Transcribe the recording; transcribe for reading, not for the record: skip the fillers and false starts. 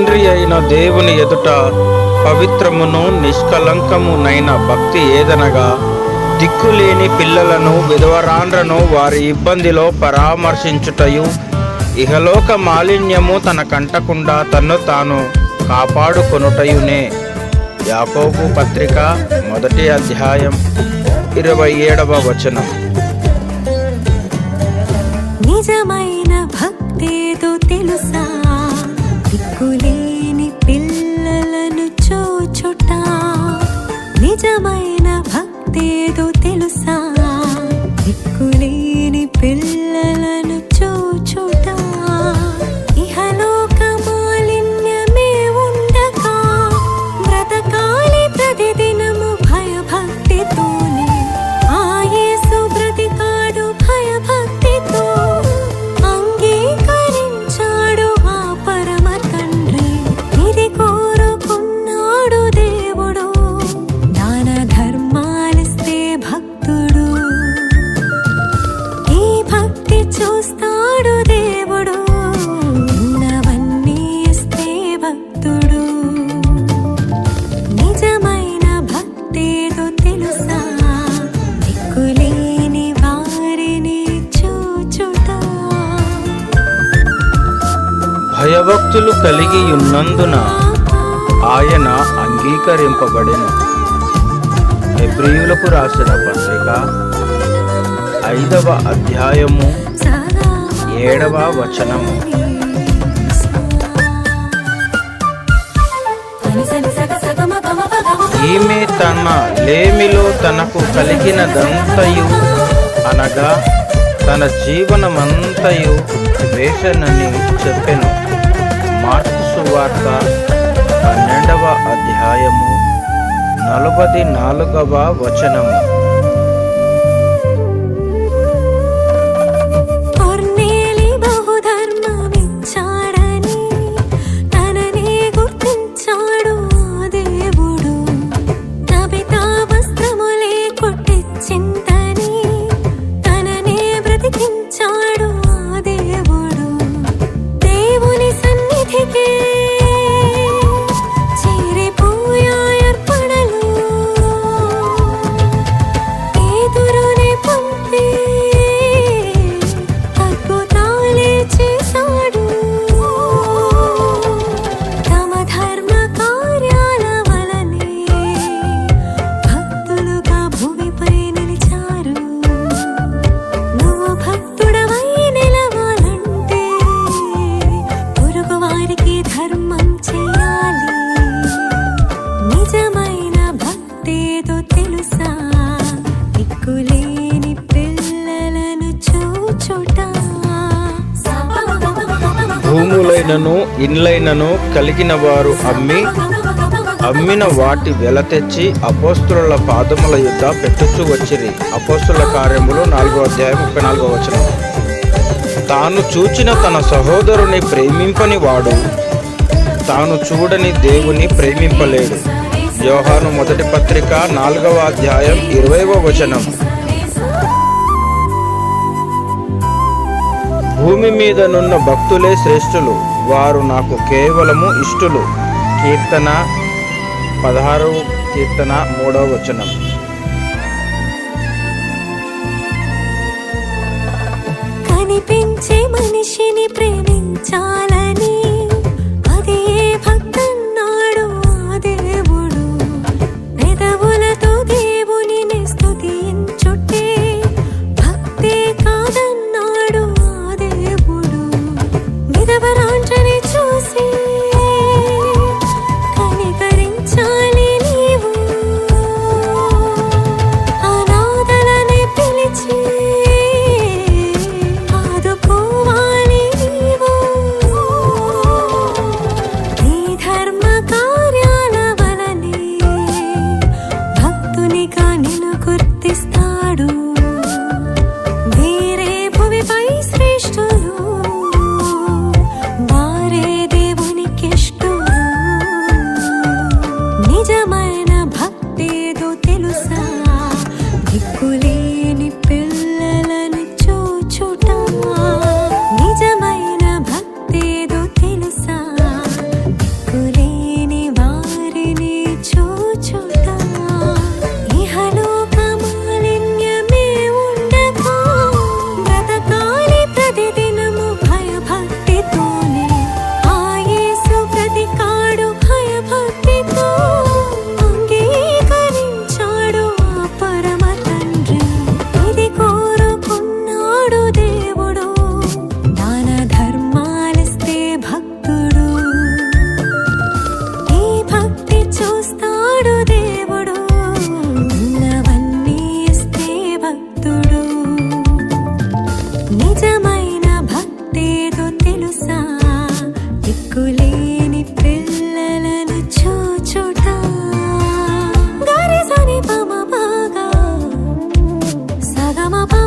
తండ్రి అయిన దేవుని ఎదుట పవిత్రమును నిష్కలంకమునైన భక్తి ఏదనగా, దిక్కులేని పిల్లలను విధవరాండ్రను వారి ఇబ్బందిలో పరామర్శించుటయు, ఇహలోక మాలిన్యము తన కంటకుండా తన్ను తాను కాపాడుకొనుటయునే. యాకోబు పత్రిక 1వ అధ్యాయం 27వ వచనం. నిజమైన భక్తేదో తెలుసా, దిక్కులేని పిల్లలను చూచుట. నిజమైన భక్తేదో తెలుసా, దిక్కులేని పిల్లలను చూచుట. ఇహలోక మాలిన్యమే ఉండగా బ్రతకాలి ప్రతిదినము భయభక్తితోనే. ఆ యేసు బ్రతికాడు భయభక్తితో, అంగీకరించాడు ఆ పరమ తండ్రి. ఇది కోరుకున్నాడు దేవుడు, దాన ధర్మాలిస్తే భక్తుడు. ఈ భక్తి చూస్తాడు దేవుడు, ఉన్నవన్నీ ఇస్తే భక్తుడు. నిజమైన భక్తేదో తెలుసా, దిక్కులేని వారిని చూచుట. భయభక్తులు కలిగి ఉన్నందున ఆయన అంగీకరింపబడెను. హెబ్రీయులకు రాసిన పత్రిక 5వ అధ్యాయము 7వ వచనము. ఈమె తన లేమిలో తనకు కలిగినదంతయు అనగా తన జీవనమంతయు వేషనని చెప్పెను. మార్కు సువార్త 12వ అధ్యాయము 44వ వచనము. కొర్నేలి బహుధర్మమిచ్చాడని తననే గుర్తించాడు ఆ దేవుడు. తబితా వస్త్రములే కొట్టిచ్చిందని తననే బ్రతికించాడు ఆ దేవుడు. దేవుని సన్నిధికే చేరిపోయాయి అర్పణలు, పేతురుని పంపి అద్భుతాలే చేశాడు. తమ ధర్మ కార్యాల వలనే భక్తులుగా భూమిపై నిలిచారు. నువ్వు భక్తుడవై నిలవాలంటే పొరుగు వారికి ధర్మం చేయాలి. నిజమైన భక్తేదో తెలుసా, దిక్కులేని పిల్లలను చూచుట. భూములైనను ఇండ్లైనను కలిగిన వారు అమ్మిన వాటి వెల తెచ్చి అపోస్తుల పాదముల యొద్ద పెట్టుచూ వచ్చిరి. అపోస్తుల కార్యములు 4వ అధ్యాయం 34వ వచనం. తాను చూచిన తన సహోదరుని ప్రేమింపని వాడు తాను చూడని దేవుని ప్రేమింపలేడు. యోహాను 1వ పత్రిక 4వ అధ్యాయం 20వ వచనం. భూమి మీద నున్న భక్తులే శ్రేష్ఠులు, వారు నాకు కేవలము ఇష్టులు. కీర్తన 16వ కీర్తన 3వ వచనం. కనిపించే మనిషిని ప్రేమించాలని అదే భక్తన్నాడు ఆ దేవుడు. పెదవులతో దేవుని స్తుతించుటే భక్తే కాదన్నాడు ఆ దేవుడు. విధవరాండ్రని చూసి కనికరించాలి నీవు, అనాథలని పిలిచి ఆదుకోవాలి నీవు. నీ ధర్మ కార్యాల గమ